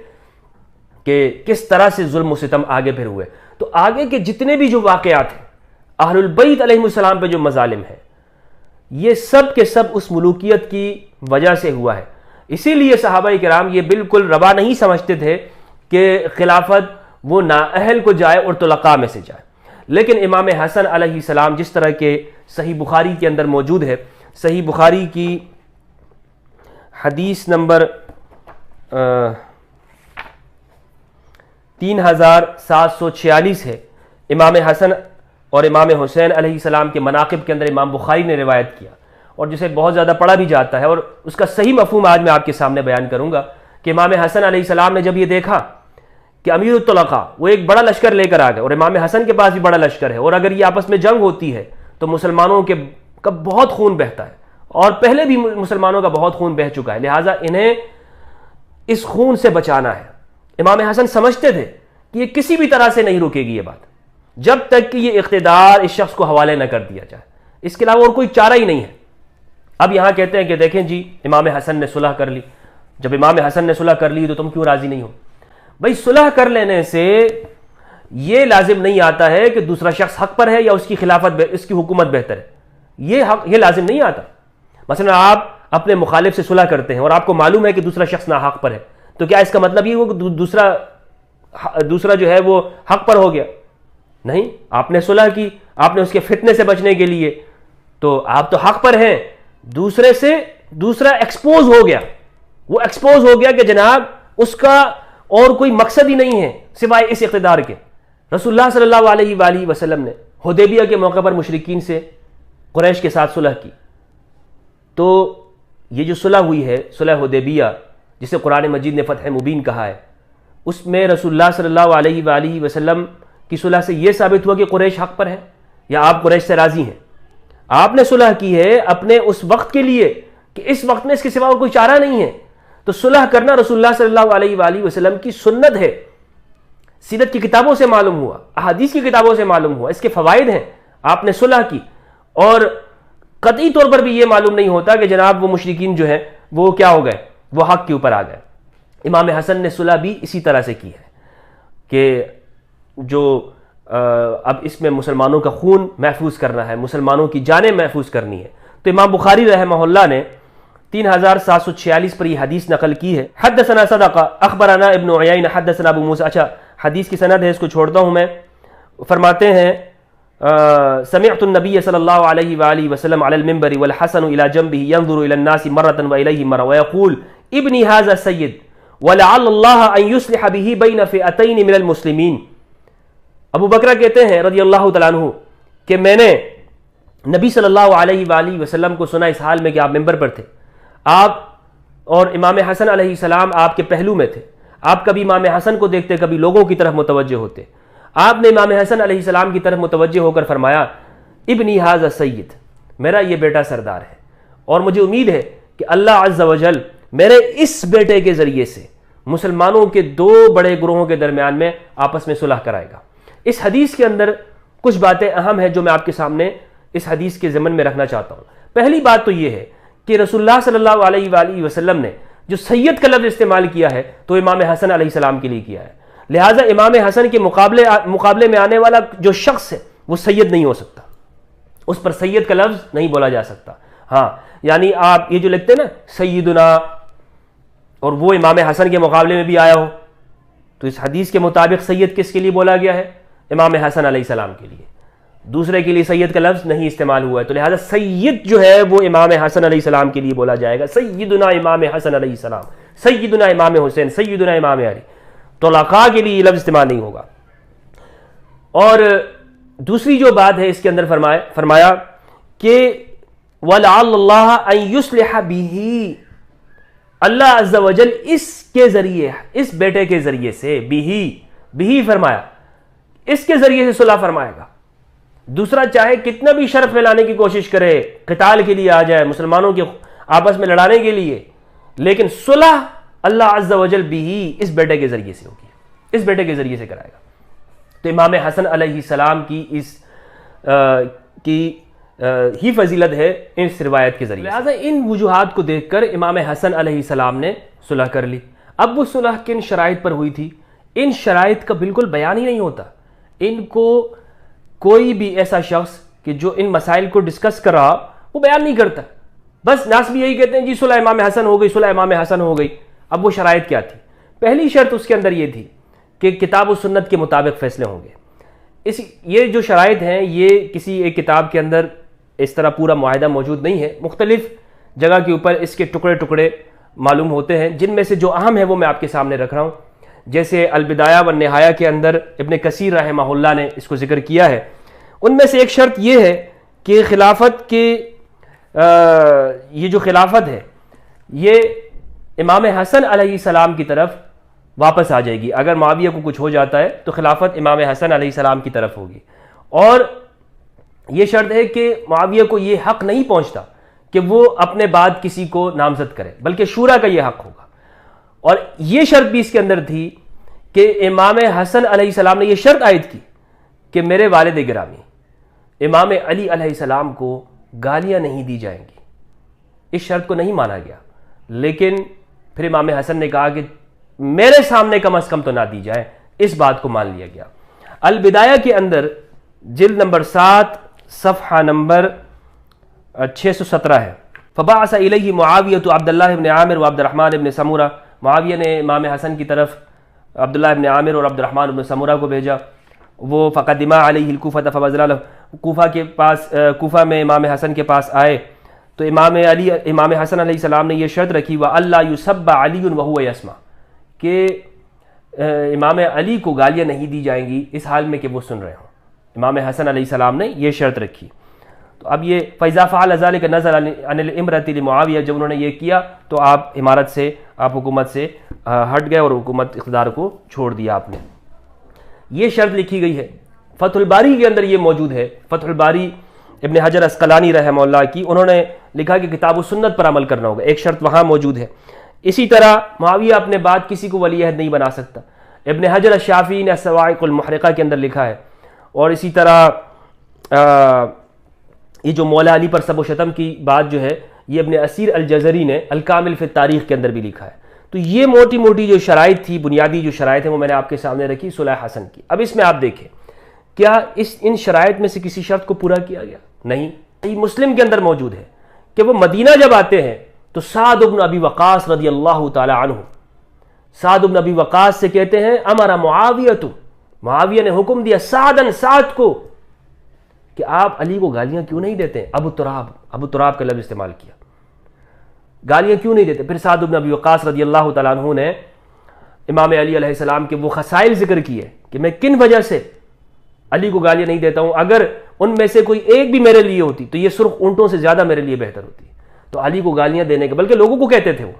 کہ کس طرح سے ظلم و ستم آگے پھر ہوئے. تو آگے کے جتنے بھی جو واقعات ہیں، اہل البیت علیہ السلام پہ جو مظالم ہیں، یہ سب کے سب اس ملوکیت کی وجہ سے ہوا ہے. اسی لیے صحابہ کرام یہ بالکل روا نہیں سمجھتے تھے کہ خلافت وہ نااہل کو جائے اور طلقاء میں سے جائے. لیکن امام حسن علیہ السلام جس طرح کے صحیح بخاری کے اندر موجود ہے، صحیح بخاری کی حدیث نمبر 3746 ہے. امام حسن اور امام حسین علیہ السلام کے مناقب کے اندر امام بخاری نے روایت کیا، اور جسے بہت زیادہ پڑھا بھی جاتا ہے، اور اس کا صحیح مفہوم آج میں آپ کے سامنے بیان کروں گا کہ امام حسن علیہ السلام نے جب یہ دیکھا کہ امیر الطلقاء وہ ایک بڑا لشکر لے کر آ گئے، اور امام حسن کے پاس بھی بڑا لشکر ہے، اور اگر یہ آپس میں جنگ ہوتی ہے تو مسلمانوں کا بہت خون بہتا ہے، اور پہلے بھی مسلمانوں کا بہت خون بہہ چکا ہے، لہٰذا انہیں اس خون سے بچانا ہے. امام حسن سمجھتے تھے کہ یہ کسی بھی طرح سے نہیں رکے گی یہ بات جب تک کہ یہ اقتدار اس شخص کو حوالے نہ کر دیا جائے، اس کے علاوہ اور کوئی چارہ ہی نہیں ہے. اب یہاں کہتے ہیں کہ دیکھیں جی امام حسن نے صلح کر لی. جب امام حسن نے صلح کر لی تو تم کیوں راضی نہیں ہو؟ بھائی صلح کر لینے سے یہ لازم نہیں آتا ہے کہ دوسرا شخص حق پر ہے یا اس کی خلافت اس کی حکومت بہتر ہے. یہ لازم نہیں آتا. مثلا آپ اپنے مخالف سے صلح کرتے ہیں اور آپ کو معلوم ہے کہ دوسرا شخص ناحق پر ہے، تو کیا اس کا مطلب یہ ہو کہ دوسرا جو ہے وہ حق پر ہو گیا؟ نہیں. آپ نے صلح کی، آپ نے اس کے فتنے سے بچنے کے لیے، تو آپ تو حق پر ہیں. دوسرے سے دوسرا ایکسپوز ہو گیا، وہ ایکسپوز ہو گیا کہ جناب اس کا اور کوئی مقصد ہی نہیں ہے سوائے اس اقتدار کے. رسول اللہ صلی اللہ علیہ وآلہ وسلم نے حدیبیہ کے موقع پر مشرکین سے قریش کے ساتھ صلح کی. تو یہ جو صلح ہوئی ہے، صلح حدیبیہ جسے قرآن مجید نے فتح مبین کہا ہے، اس میں رسول اللہ صلی اللہ علیہ وآلہ وسلم کی صلح سے یہ ثابت ہوا کہ قریش حق پر ہے یا آپ قریش سے راضی ہیں. آپ نے صلح کی ہے اپنے اس وقت کے لیے کہ اس وقت میں اس کے سوا اور کوئی چارہ نہیں ہے. تو صلح کرنا رسول اللہ صلی اللہ علیہ وآلہ وسلم کی سنت ہے. سیرت کی کتابوں سے معلوم ہوا، احادیث کی کتابوں سے معلوم ہوا، اس کے فوائد ہیں. آپ نے صلح کی، اور قطعی طور پر بھی یہ معلوم نہیں ہوتا کہ جناب وہ مشرکین جو ہیں وہ کیا ہو گئے، وہ حق کے اوپر آ گئے. امام حسن نے صلح بھی اسی طرح سے کی ہے کہ جو اب اس میں مسلمانوں کا خون محفوظ کرنا ہے، مسلمانوں کی جانیں محفوظ کرنی ہے. تو امام بخاری رحمہ اللہ نے 3746 پر یہ حدیث نقل کی ہے. حدثنا صدقہ اخبرنا ابن عیینہ حدثنا ابو موسیٰ. اچھا حدیث کی سند ہے، اس کو چھوڑتا ہوں میں. فرماتے ہیں سمعت النبی صلی اللہ علیہ وآلہ وسلم علی المنبر والحسن الى جنبه ينظر الى الناس مرة واليه مرة ويقول ابني هذا السيد ولعل الله ان يصلح به بين فئتين من المسلمين. ابو بکرہ کہتے ہیں رضی اللہ تعالیٰ عنہ کہ میں نے نبی صلی اللہ علیہ وآلہ وسلم کو سنا اس حال میں کہ آپ منبر پر تھے. آپ اور امام حسن علیہ السلام آپ کے پہلو میں تھے. آپ کبھی امام حسن کو دیکھتے، کبھی لوگوں کی طرف متوجہ ہوتے. آپ نے امام حسن علیہ السلام کی طرف متوجہ ہو کر فرمایا ابنی ھذا سید، میرا یہ بیٹا سردار ہے، اور مجھے امید ہے کہ اللہ عز و جل میرے اس بیٹے کے ذریعے سے مسلمانوں کے دو بڑے گروہوں کے درمیان میں آپس میں صلح کرائے گا. اس حدیث کے اندر کچھ باتیں اہم ہیں جو میں آپ کے سامنے اس حدیث کے ضمن میں رکھنا چاہتا ہوں. پہلی بات تو یہ ہے کہ رسول اللہ صلی اللہ علیہ وآلہ وسلم نے جو سید کا لفظ استعمال کیا ہے تو امام حسن علیہ السلام کے لیے کیا ہے. لہٰذا امام حسن کے مقابلے میں آنے والا جو شخص ہے وہ سید نہیں ہو سکتا، اس پر سید کا لفظ نہیں بولا جا سکتا. ہاں یعنی آپ یہ جو لکھتے ہیں نا سیدنا، اور وہ امام حسن کے مقابلے میں بھی آیا ہو، تو اس حدیث کے مطابق سید کس کے لیے بولا گیا ہے؟ امام حسن علیہ السلام کے لیے. دوسرے کے لیے سید کا لفظ نہیں استعمال ہوا ہے، تو لہٰذا سید جو ہے وہ امام حسن علیہ السلام کے لیے بولا جائے گا، سیدنا امام حسن علیہ السلام، سیدنا امام حسین، سیدنا امام علی، طلقاء کے لیے یہ لفظ استعمال نہیں ہوگا۔ اور دوسری جو بات ہے اس کے اندر فرمایا کہ وَلَعَلَّ اللَّهَ أَن يُصْلِحَ بِهِ، اللہ عز و جل اس کے ذریعے، اس بیٹے کے ذریعے سے، بھی فرمایا، اس کے ذریعے سے صلح فرمائے گا۔ دوسرا چاہے کتنا بھی شر پھیلانے کی کوشش کرے، قتال کے لیے آ جائے، مسلمانوں کے آپس میں لڑانے کے لیے، لیکن صلح اللہ عز و جل بھی اس بیٹے کے ذریعے سے ہوگی، اس بیٹے کے ذریعے سے کرائے گا۔ تو امام حسن علیہ السلام کی اس ہی فضیلت ہے اس روایت کے ذریعے۔ لہٰذا ان وجوہات کو دیکھ کر امام حسن علیہ السلام نے صلح کر لی۔ اب وہ صلح کن شرائط پر ہوئی تھی؟ ان شرائط کا بالکل بیان ہی نہیں ہوتا۔ ان کو کوئی بھی ایسا شخص کہ جو ان مسائل کو ڈسکس کر رہا وہ بیان نہیں کرتا، بس ناس بھی یہی کہتے ہیں جی صلح امام حسن ہو گئی، صلح امام حسن ہو گئی۔ اب وہ شرائط کیا تھی؟ پہلی شرط اس کے اندر یہ تھی کہ کتاب و سنت کے مطابق فیصلے ہوں گے۔ یہ جو شرائط ہیں یہ کسی ایک کتاب کے اندر اس طرح پورا معاہدہ موجود نہیں ہے، مختلف جگہ کے اوپر اس کے ٹکڑے ٹکڑے معلوم ہوتے ہیں، جن میں سے جو اہم ہے وہ میں آپ کے سامنے رکھ رہا ہوں۔ جیسے البدایہ والنہایہ کے اندر ابن کثیر رحمہ اللہ نے اس کو ذکر کیا ہے۔ ان میں سے ایک شرط یہ ہے کہ خلافت کے یہ جو خلافت ہے یہ امام حسن علیہ السلام کی طرف واپس آ جائے گی۔ اگر معاویہ کو کچھ ہو جاتا ہے تو خلافت امام حسن علیہ السلام کی طرف ہوگی، اور یہ شرط ہے کہ معاویہ کو یہ حق نہیں پہنچتا کہ وہ اپنے بعد کسی کو نامزد کرے، بلکہ شورا کا یہ حق ہوگا۔ اور یہ شرط بھی اس کے اندر تھی کہ امام حسن علیہ السلام نے یہ شرط عائد کی کہ میرے والد گرامی امام علی علیہ السلام کو گالیاں نہیں دی جائیں گی۔ اس شرط کو نہیں مانا گیا، لیکن پھر امام حسن نے کہا کہ میرے سامنے کم از کم تو نہ دی جائے، اس بات کو مان لیا گیا۔ البدایہ کے اندر جلد نمبر 7 صفحہ نمبر 617 ہے۔ فبعث الیہ معاویۃ عبداللہ بن عامر و عبد الرحمن بن سمورہ، معاویہ نے امام حسن کی طرف عبداللہ بن عامر اور عبد الرحمن بن سمورہ کو بھیجا۔ وہ فقدما علیہ الکوفۃ فبذل له، کوفہ میں امام حسن کے پاس آئے تو امام حسن علیہ السلام نے یہ شرط رکھی وَأَلَّا يُسَبَّ عَلِيٌّ وَهُوَ يَسْمَعُ، کہ امام علی کو گالیاں نہیں دی جائیں گی اس حال میں کہ وہ سن رہے ہوں۔ امام حسن علیہ السلام نے یہ شرط رکھی۔ تو اب یہ فَإِذَا فَعَلَ ذَلِكَ نَزَلَ عَنِ الْإِمْرَةِ لِمُعَاوِيَةَ، جب انہوں نے یہ کیا تو آپ امارت سے، آپ حکومت سے ہٹ گئے اور حکومت اقتدار کو چھوڑ دیا آپ نے۔ یہ شرط لکھی گئی ہے فتح الباری کے اندر، یہ موجود ہے فتح الباری ابن حجر عسقلانی رحمہ اللہ کی، انہوں نے لکھا کہ کتاب و سنت پر عمل کرنا ہوگا، ایک شرط وہاں موجود ہے۔ اسی طرح معاویہ اپنے بعد کسی کو ولی عہد نہیں بنا سکتا، ابن حجر الشافعی نے الصواعق المحرقہ کے اندر لکھا ہے۔ اور اسی طرح یہ جو مولا علی پر سب و شتم کی بات جو ہے یہ ابن اسیر الجزری نے الکامل فی التاریخ کے اندر بھی لکھا ہے۔ تو یہ موٹی موٹی جو شرائط تھی، بنیادی جو شرائط ہیں وہ میں نے آپ کے سامنے رکھی صلح حسن کی۔ اب اس میں آپ دیکھیں کیا ان شرائط میں سے کسی شرط کو پورا کیا گیا؟ نہیں۔ یہ مسلم کے اندر موجود ہے کہ وہ مدینہ جب آتے ہیں تو سعد بن ابی وقاص رضی اللہ تعالی عنہ، سعد بن ابی وقاص سے کہتے ہیں امر معاویہ، معاویہ نے حکم دیا سعد کو کہ آپ علی کو گالیاں کیوں نہیں دیتے؟ ابو تراب کا لفظ استعمال کیا، گالیاں کیوں نہیں دیتے؟ پھر سعد بن ابی وقاص رضی اللہ تعالیٰ عنہ نے امام علی علیہ السلام کے وہ خصائل ذکر کیے کہ میں کن وجہ سے علی کو گالیاں نہیں دیتا ہوں، اگر ان میں سے کوئی ایک بھی میرے لیے ہوتی تو یہ سرخ اونٹوں سے زیادہ میرے لیے بہتر ہوتی۔ تو علی کو گالیاں دینے کے بلکہ لوگوں کو کہتے تھے وہ،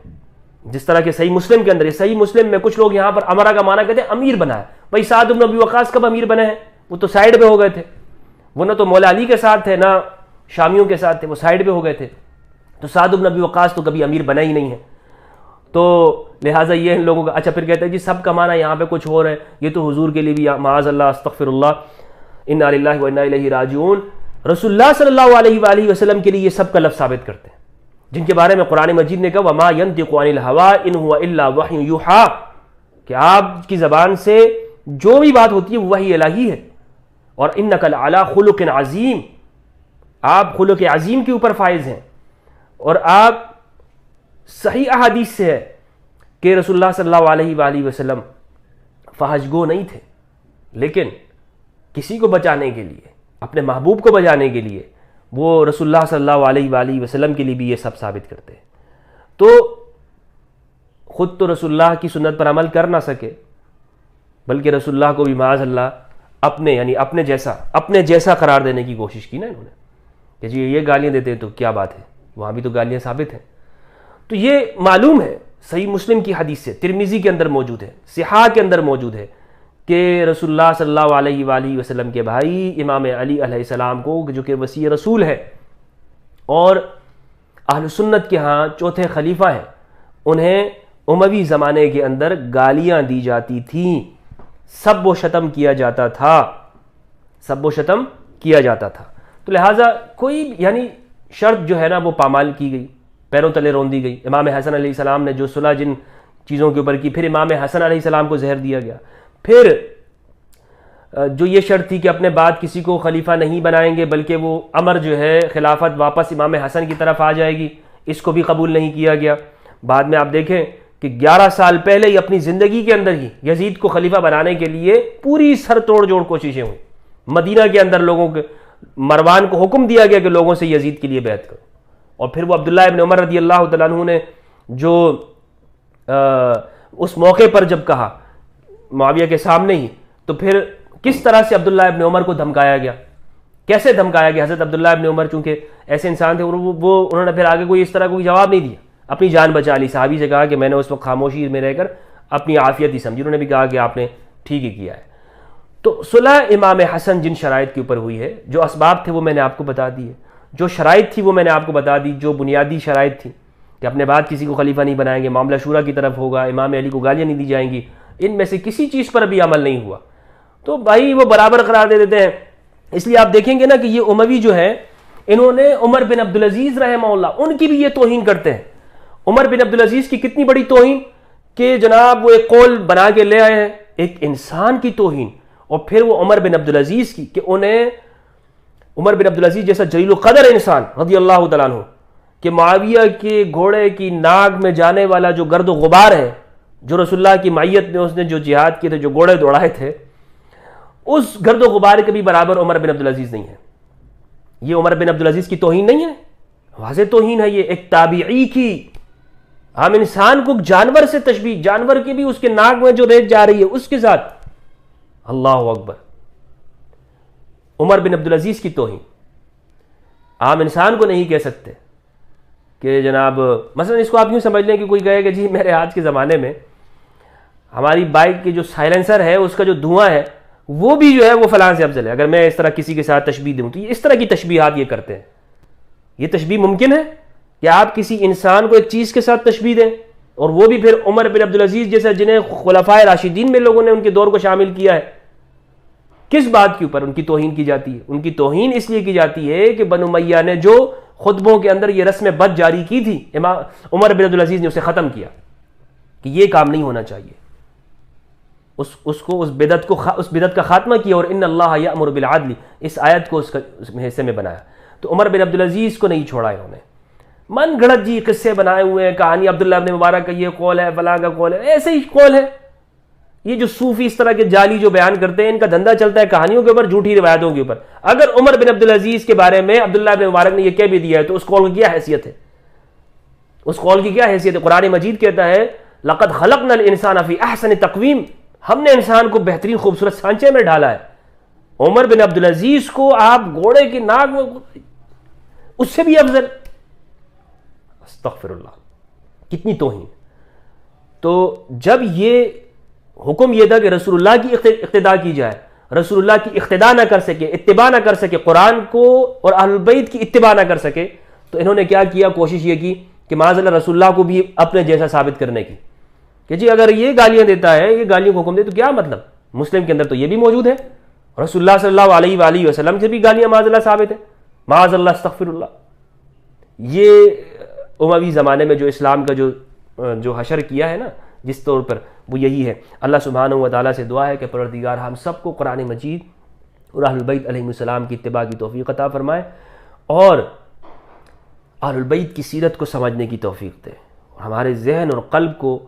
جس طرح کہ صحیح مسلم کے اندر، صحیح مسلم میں کچھ لوگ یہاں پر امرا کا معنی کہتے ہیں امیر بنا ہے۔ بھائی سعد بن ابی وقاص کب امیر بنے ہیں؟ وہ تو سائیڈ پہ ہو گئے تھے، وہ نہ تو مولا علی کے ساتھ تھے نہ شامیوں کے ساتھ تھے، وہ سائیڈ پہ ہو گئے تھے۔ تو سعد بن ابی وقاص تو کبھی امیر بنا ہی نہیں ہے۔ تو لہٰذا یہ ان لوگوں کا اچھا پھر کہتے ہیں جی سب کا معنی یہاں پہ کچھ اور ہے، یہ تو حضور کے لیے بھی معاذ اللہ استغفر اللہ انا للہ و انا الیہ راجعون، رسول اللہ صلی اللہ علیہ وآلہ وسلم کے لیے یہ سب کا لفظ ثابت کرتے ہیں، جن کے بارے میں قرآن مجید نے کہا وما ينطق عن الهوى ان هو الا وحی یوحى، کہ آپ کی زبان سے جو بھی بات ہوتی ہے وہ وحی الہی ہے۔ اور انک لعلی خلق عظیم، آپ خلق عظیم کے اوپر فائز ہیں، اور آپ صحیح احادیث سے ہے کہ رسول اللہ صلی اللہ علیہ وآلہ وسلم فحش گو نہیں تھے، لیکن کسی کو بچانے کے لیے، اپنے محبوب کو بجانے کے لیے وہ رسول اللہ صلی اللہ علیہ وآلہ وسلم کے لیے بھی یہ سب ثابت کرتے ہیں. تو خود تو رسول اللہ کی سنت پر عمل کر نہ سکے، بلکہ رسول اللہ کو بھی معاذ اللہ اپنے جیسا قرار دینے کی کوشش کی نا انہوں نے، کہ جی یہ گالیاں دیتے ہیں تو کیا بات ہے، وہاں بھی تو گالیاں ثابت ہیں. تو یہ معلوم ہے صحیح مسلم کی حدیث سے، ترمذی کے اندر موجود ہے، صحاح کے اندر موجود ہے کہ رسول اللہ صلی اللہ علیہ وآلہ وسلم کے بھائی امام علی علیہ السلام کو، جو کہ وصی رسول ہے اور اہل سنت کے ہاں چوتھے خلیفہ ہیں، انہیں اموی زمانے کے اندر گالیاں دی جاتی تھیں، سب و شتم کیا جاتا تھا. تو لہٰذا کوئی شرط جو ہے نا وہ پامال کی گئی، پیروں تلے رون دی گئی. امام حسن علیہ السلام نے جو صلح جن چیزوں کے اوپر کی، پھر امام حسن علیہ السلام کو زہر دیا گیا. پھر جو یہ شرط تھی کہ اپنے بعد کسی کو خلیفہ نہیں بنائیں گے، بلکہ وہ امر جو ہے خلافت واپس امام حسن کی طرف آ جائے گی، اس کو بھی قبول نہیں کیا گیا. بعد میں آپ دیکھیں کہ 11 سال پہلے ہی اپنی زندگی کے اندر ہی یزید کو خلیفہ بنانے کے لیے پوری سر توڑ جوڑ کوششیں ہوئیں. مدینہ کے اندر لوگوں کے مروان کو حکم دیا گیا کہ لوگوں سے یزید کے لیے بیعت کرو. اور پھر وہ عبداللہ ابن عمر رضی اللہ تعالیٰ عنہ نے جو اس موقع پر جب کہا معاویہ کے سامنے ہی، تو پھر کس طرح سے عبداللہ ابن عمر کو دھمکایا گیا، کیسے دھمکایا گیا. حضرت عبداللہ ابن عمر چونکہ ایسے انسان تھے، انہوں نے پھر آگے کوئی اس طرح کوئی جواب نہیں دیا، اپنی جان بچا لی. صحابی سے کہا کہ میں نے اس وقت خاموشی میں رہ کر اپنی عافیت ہی سمجھی. انہوں نے بھی کہا کہ آپ نے ٹھیک ہی کیا ہے. تو صلح امام حسن جن شرائط کے اوپر ہوئی ہے، جو اسباب تھے وہ میں نے آپ کو بتا دیے، جو شرائط تھی وہ میں نے آپ کو بتا دی، جو بنیادی شرائط تھی کہ اپنے بعد کسی کو خلیفہ نہیں بنائیں گے، معاملہ شورا کی طرف ہوگا، امام علی کو گالیاں نہیں دی جائیں گی، ان میں سے کسی چیز پر بھی عمل نہیں ہوا تو بھائی وہ برابر قرار دے دیتے ہیں. اس لیے آپ دیکھیں گے نا کہ یہ اموی جو ہے، انہوں نے عمر بن عبدالعزیز رحمہ اللہ، ان کی بھی یہ توہین کرتے ہیں. عمر بن عبدالعزیز کی کتنی بڑی توہین کہ جناب وہ ایک قول بنا کے لے آئے ہیں، ایک انسان کی توہین. اور پھر وہ عمر بن عبدالعزیز کی کہ انہیں عمر بن عبدالعزیز جیسا جلیل القدر انسان رضی اللہ تعالیٰ عنہ، کہ معاویہ کے گھوڑے کی ناک میں جانے والا جو گرد و غبار ہے، جو رسول اللہ کی معیت میں اس نے جو جہاد کیے تھے، جو گھوڑے دوڑائے تھے، اس گرد و غبار کے بھی برابر عمر بن عبدالعزیز نہیں ہے. یہ عمر بن عبدالعزیز کی توہین نہیں ہے، واضح توہین ہے. یہ ایک تابعی کی، ہم انسان کو جانور سے تشبیہ، جانور کی بھی اس کے ناک میں جو ریت جا رہی ہے اس کے ساتھ. اللہ اکبر. عمر بن عبدالعزیز کی توہین عام انسان کو نہیں کہہ سکتے کہ جناب مثلا اس کو آپ یوں سمجھ لیں کہ کوئی کہے کہ جی میرے آج کے زمانے میں ہماری بائک کی جو سائلنسر ہے اس کا جو دھواں ہے وہ بھی جو ہے وہ فلاں سے افضل ہے. اگر میں اس طرح کسی کے ساتھ تشبیہ دوں تو اس طرح کی تشبیہات یہ کرتے ہیں. یہ تشبیہ ممکن ہے کہ آپ کسی انسان کو ایک چیز کے ساتھ تشبیہ دیں، اور وہ بھی پھر عمر بن عبدالعزیز جیسا جنہیں خلفائے راشدین میں لوگوں نے ان کے دور کو شامل کیا ہے. کس بات کے اوپر ان کی توہین کی جاتی ہے؟ ان کی توہین اس لیے کی جاتی ہے کہ بنو امیہ نے جو خطبوں کے اندر یہ رسم بد جاری کی تھی، عمر بن عبدالعزیز نے اسے ختم کیا کہ یہ کام نہیں ہونا چاہیے. اس بدعت کا خاتمہ کیا، اور ان اللہ یأمر بالعدل، اس آیت کو اس حصے میں بنایا. تو عمر بن عبدالعزیز کو نہیں چھوڑا انہوں نے. من گھڑت جی قصے بنائے ہوئے ہیں، کہانی عبداللہ ابن مبارک کا یہ قول ہے، فلاں کا قول ہے، ایسے ہی قول ہے. یہ جو صوفی اس طرح کے جعلی جو بیان کرتے ہیں، ان کا دھندا چلتا ہے کہانیوں کے اوپر، جھوٹی روایتوں کے اوپر. اگر عمر بن عبدالعزیز کے بارے میں عبداللہ ابن مبارک نے یہ کہہ بھی دیا ہے تو اس قول کی کیا حیثیت ہے؟ اس قول کی کیا حیثیت ہے؟ قرآن مجید کہتا ہے لقد خلقنا الانسان فی احسن تقویم، ہم نے انسان کو بہترین خوبصورت سانچے میں ڈالا ہے. عمر بن عبدالعزیز کو آپ گھوڑے کی ناک میں، اس سے بھی افضل. استغفر اللہ، کتنی توہین. تو جب یہ حکم یہ تھا کہ رسول اللہ کی اقتداء کی جائے، رسول اللہ کی اقتداء نہ کر سکے، اتباع نہ کر سکے، قرآن کو اور اہل البیت کی اتباع نہ کر سکے، تو انہوں نے کیا کیا؟ کوشش یہ کی کہ معاذ اللہ رسول اللہ کو بھی اپنے جیسا ثابت کرنے کی کہ جی اگر یہ گالیاں دیتا ہے، یہ گالیوں کو حکم دے تو کیا مطلب؟ مسلم کے اندر تو یہ بھی موجود ہے، رسول اللہ صلی اللہ علیہ وآلہ وسلم سے بھی گالیاں معاذ اللہ ثابت ہے. معاذ اللہ، استغفر اللہ. یہ اموی زمانے میں جو اسلام کا جو حشر کیا ہے نا جس طور پر، وہ یہی ہے. اللہ سبحانہ و تعالیٰ سے دعا ہے کہ پروردگار ہم سب کو قرآن مجید اور اہل البیت علیہ السلام کی اتباع کی توفیق عطا فرمائے، اور اہل البیت کی سیرت کو سمجھنے کی توفیق دے، اور ہمارے ذہن اور قلب کو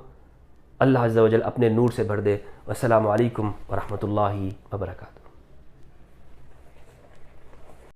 اللہ عز و جل اپنے نور سے بھر دے. والسلام علیکم ورحمۃ اللہ وبرکاتہ.